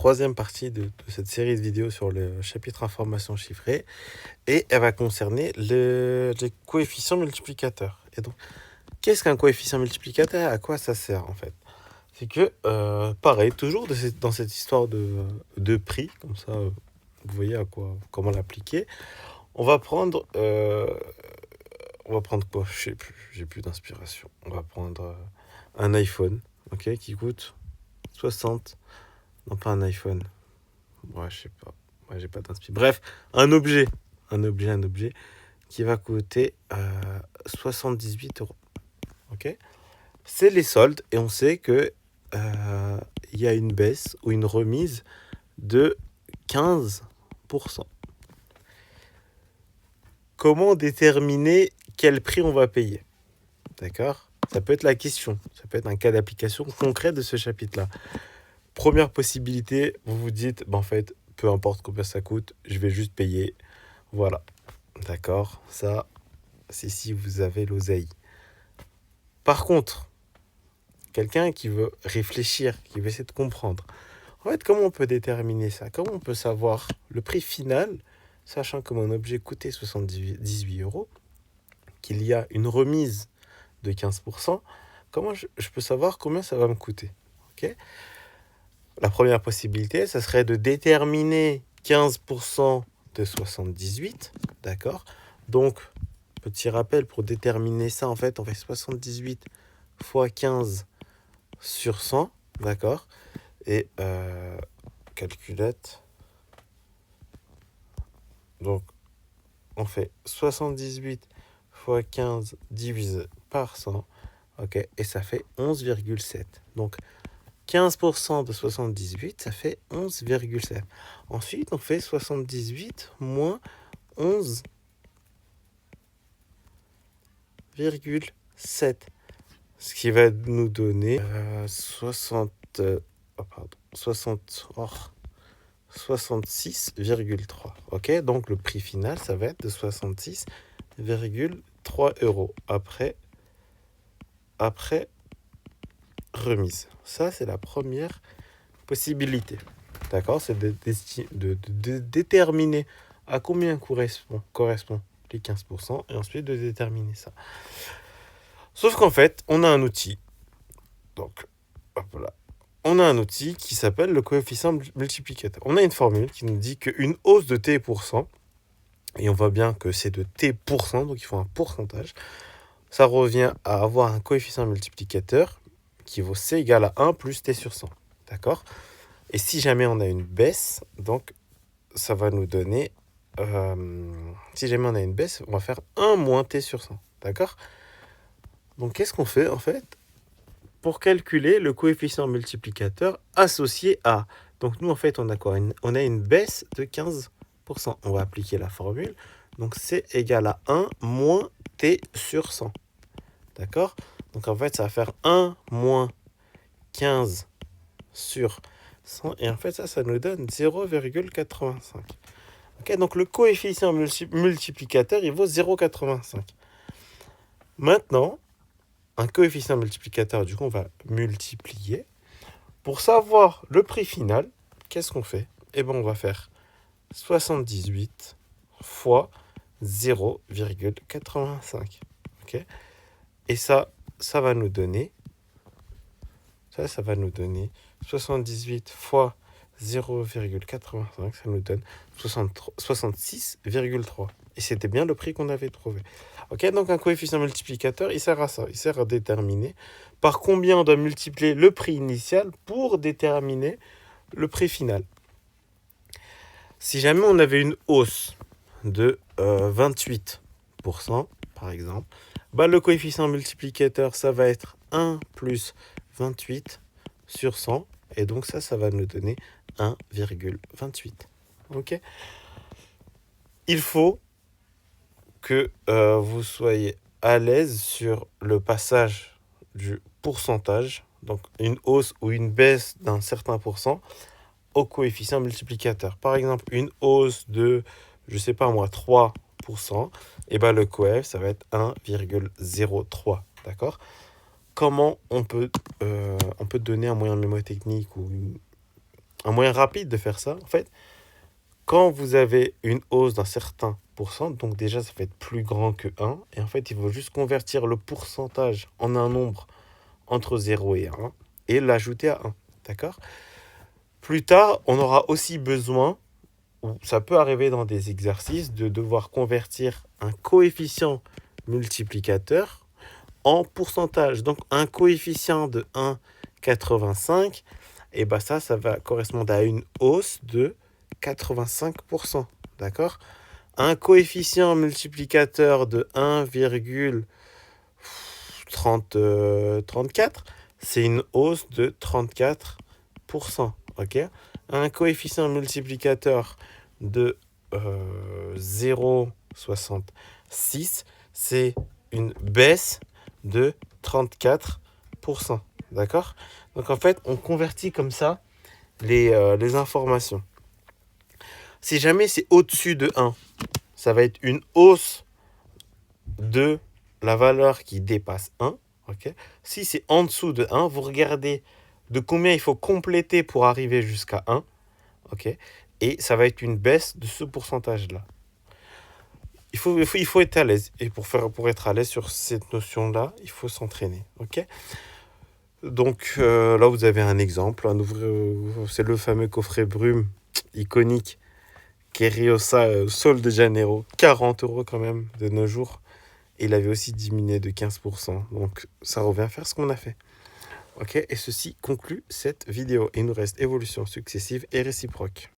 troisième partie de cette série de vidéos sur le chapitre information chiffrée et elle va concerner les coefficients multiplicateurs. Et donc, qu'est-ce qu'un coefficient multiplicateur et à quoi ça sert en fait? C'est que, pareil, toujours dans cette histoire de prix, comme ça, vous voyez comment l'appliquer. On va prendre quoi? Je sais plus, j'ai plus d'inspiration. On va prendre un iPhone, ok, qui coûte 60. Non, pas un iPhone. Ouais, je sais pas. Ouais, j'ai pas d'inspiration. Bref, un objet qui va coûter 78 euros. Ok? C'est les soldes et on sait que il y a une baisse ou une remise de 15%. Comment déterminer quel prix on va payer? D'accord? Ça peut être la question. Ça peut être un cas d'application concret de ce chapitre-là. Première possibilité, vous vous dites, en fait, peu importe combien ça coûte, je vais juste payer. Voilà. D'accord? Ça, c'est si vous avez l'oseille. Par contre, quelqu'un qui veut réfléchir, qui veut essayer de comprendre, en fait, comment on peut déterminer ça? Comment on peut savoir le prix final, sachant que mon objet coûtait 78 euros, qu'il y a une remise de 15%, comment je peux savoir combien ça va me coûter? Ok? La première possibilité, ça serait de déterminer 15% de 78, d'accord? Donc, petit rappel, pour déterminer ça, en fait, on fait 78 fois 15 sur 100, d'accord? Et calculette. Donc, on fait 78 fois 15 divisé par 100, ok? Et ça fait 11,7. Donc, 15% de 78, ça fait 11,7. Ensuite, on fait 78 moins 11,7. Ce qui va nous donner 66,3. Ok, donc le prix final, ça va être de 66,3 euros après remise. Ça, c'est la première possibilité. D'accord? C'est de déterminer à combien correspond les 15% et ensuite de déterminer ça. Sauf qu'en fait, on a un outil. Donc, hop là. On a un outil qui s'appelle le coefficient multiplicateur. On a une formule qui nous dit qu'une hausse de t%, et on voit bien que c'est de t%, donc il faut un pourcentage, ça revient à avoir un coefficient multiplicateur qui vaut c égale à 1 plus t sur 100. D'accord? Et si jamais on a une baisse, donc ça va nous donner... si jamais on a une baisse, on va faire 1 moins t sur 100. D'accord? Donc qu'est-ce qu'on fait en fait pour calculer le coefficient multiplicateur associé à... Donc nous en fait on a quoi? On a une baisse de 15%. On va appliquer la formule. Donc c égale à 1 moins t sur 100. D'accord? Donc en fait ça va faire 1 moins 15 sur 100. Et en fait ça nous donne 0,85. Ok, donc le coefficient multiplicateur il vaut 0,85. Maintenant, un coefficient multiplicateur, du coup, on va multiplier. Pour savoir le prix final, qu'est-ce qu'on fait? Eh bien, on va faire 78 fois 0,85. Ok? Et ça va nous donner... Ça va nous donner 78 fois 0,85. Ça nous donne 66,3. Et c'était bien le prix qu'on avait trouvé. Ok, donc un coefficient multiplicateur, il sert à ça. Il sert à déterminer par combien on doit multiplier le prix initial pour déterminer le prix final. Si jamais on avait une hausse de 28%, par exemple, le coefficient multiplicateur, ça va être 1 plus 28 sur 100. Et donc ça va nous donner 1,28. Ok ? Il faut que vous soyez à l'aise sur le passage du pourcentage, donc une hausse ou une baisse d'un certain pourcent, au coefficient multiplicateur. Par exemple, une hausse de, je sais pas moi, 3%, et le coef, ça va être 1,03. D'accord ? Comment on peut donner un moyen mnémotechnique ou un moyen rapide de faire ça, en fait, quand vous avez une hausse d'un certain pourcent, donc déjà ça va être plus grand que 1, et en fait il faut juste convertir le pourcentage en un nombre entre 0 et 1, et l'ajouter à 1, d'accord? Plus tard, on aura aussi besoin, ou ça peut arriver dans des exercices, de devoir convertir un coefficient multiplicateur en pourcentage. Donc un coefficient de 1,85, et ben ça va correspondre à une hausse de 85%. D'accord? Un coefficient multiplicateur de 1,34, c'est une hausse de 34%. Ok? Un coefficient multiplicateur de 0,66, c'est une baisse de 34%. D'accord? Donc en fait, on convertit comme ça les informations. Si jamais c'est au-dessus de 1, ça va être une hausse de la valeur qui dépasse 1. Okay? Si c'est en dessous de 1, vous regardez de combien il faut compléter pour arriver jusqu'à 1. Okay? Et ça va être une baisse de ce pourcentage-là. Il faut être à l'aise. Et pour être à l'aise sur cette notion-là, il faut s'entraîner. Okay? Donc là, vous avez un exemple. C'est le fameux coffret brume iconique Keriosa Sol de Janeiro. 40 € quand même de nos jours. Et il avait aussi diminué de 15%. Donc ça revient à faire ce qu'on a fait. Ok, et ceci conclut cette vidéo. Il nous reste évolution successive et réciproque.